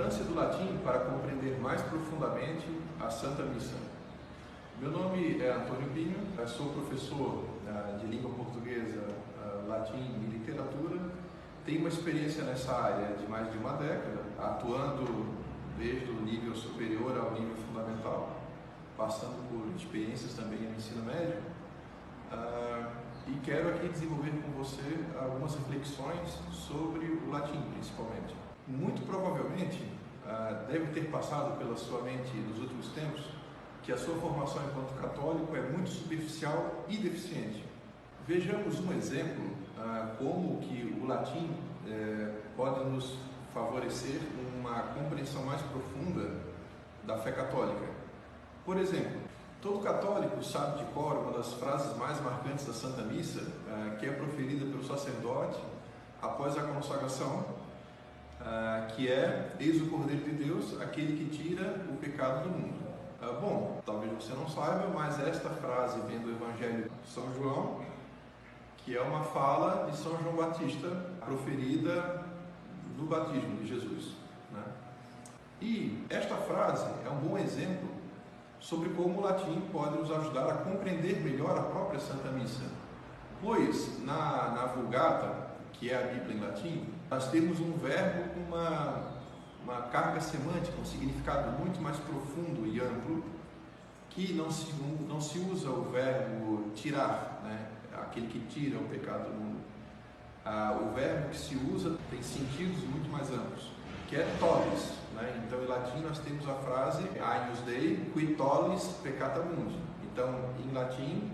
importância do latim para compreender mais profundamente a Santa Missa. Meu nome é Antônio Pinho, sou professor de língua portuguesa, latim e literatura. Tenho uma experiência nessa área de mais de uma década, atuando desde o nível superior ao nível fundamental, passando por experiências também no ensino médio. E quero aqui desenvolver com você algumas reflexões sobre o latim, principalmente. Muito provavelmente deve ter passado pela sua mente nos últimos tempos que a sua formação enquanto católico é muito superficial e deficiente. Vejamos um exemplo como que o latim pode nos favorecer uma compreensão mais profunda da fé católica. Por exemplo, todo católico sabe de cor uma das frases mais marcantes da Santa Missa, que é proferida pelo sacerdote após a consagração, que é: eis o Cordeiro de Deus, aquele que tira o pecado do mundo. Bom, talvez você não saiba, mas esta frase vem do Evangelho de São João, que é uma fala de São João Batista, proferida no batismo de Jesus, né? E esta frase é um bom exemplo sobre como o latim pode nos ajudar a compreender melhor a própria Santa Missa. Pois, na Vulgata, que é a Bíblia em latim, nós temos um verbo com uma carga semântica, um significado muito mais profundo e amplo, que não se usa o verbo tirar, né? Aquele que tira o pecado do mundo. O verbo que se usa tem sentidos muito mais amplos, que é tollis, né? Então, em latim, nós temos a frase Agnus Dei, qui tollis peccata mundi. Então, em latim,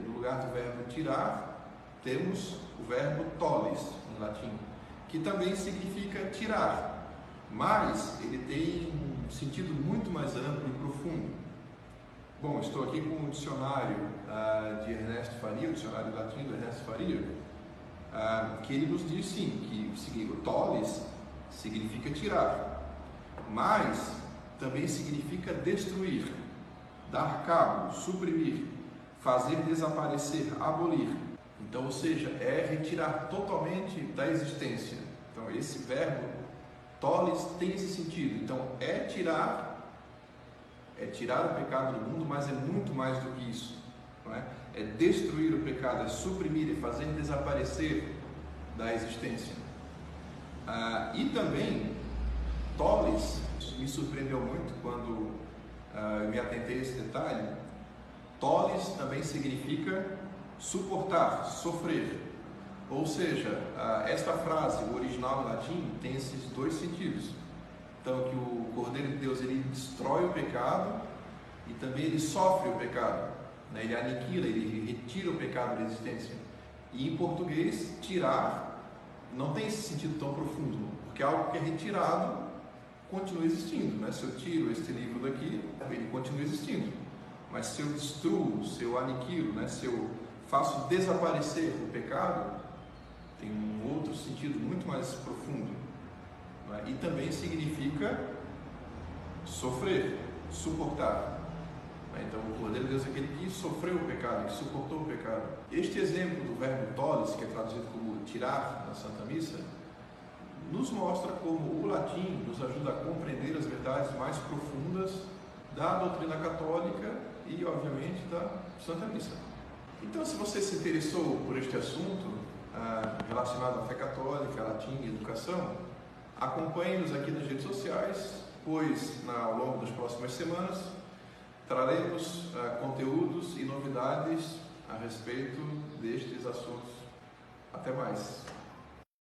no lugar do verbo tirar, temos o verbo tollis, em latim, que também significa tirar, mas ele tem um sentido muito mais amplo e profundo. Bom, estou aqui com o dicionário de Ernesto Faria, o dicionário latim do Ernesto Faria, que ele nos diz sim, que o tollis significa tirar, mas também significa destruir, dar cabo, suprimir, fazer desaparecer, abolir. Então, ou seja, é retirar totalmente da existência. Então, esse verbo tollis tem esse sentido. Então, é tirar o pecado do mundo, mas é muito mais do que isso, não é? É destruir o pecado, é suprimir, é fazer desaparecer da existência. E também, tollis, me surpreendeu muito quando eu me atentei a esse detalhe. Tollis também significa suportar, sofrer. Ou seja, esta frase, o original em latim, tem esses dois sentidos. Então, que o Cordeiro de Deus, ele destrói o pecado e também ele sofre o pecado, né? Ele aniquila, ele retira o pecado da existência. E em português, tirar não tem esse sentido tão profundo, porque algo que é retirado continua existindo, né? Se eu tiro este livro daqui, ele continua existindo. Mas se eu destruo, se eu aniquilo, né? Se eu faço desaparecer o pecado, tem um outro sentido muito mais profundo. E também significa sofrer, suportar. Então, o Cordeiro de Deus é aquele que sofreu o pecado, que suportou o pecado. Este exemplo do verbo tollis, que é traduzido como tirar na Santa Missa, nos mostra como o latim nos ajuda a compreender as verdades mais profundas da doutrina católica e, obviamente, da Santa Missa. Então, se você se interessou por este assunto relacionado à fé católica, latim e educação, acompanhe-nos aqui nas redes sociais, pois ao longo das próximas semanas traremos conteúdos e novidades a respeito destes assuntos. Até mais!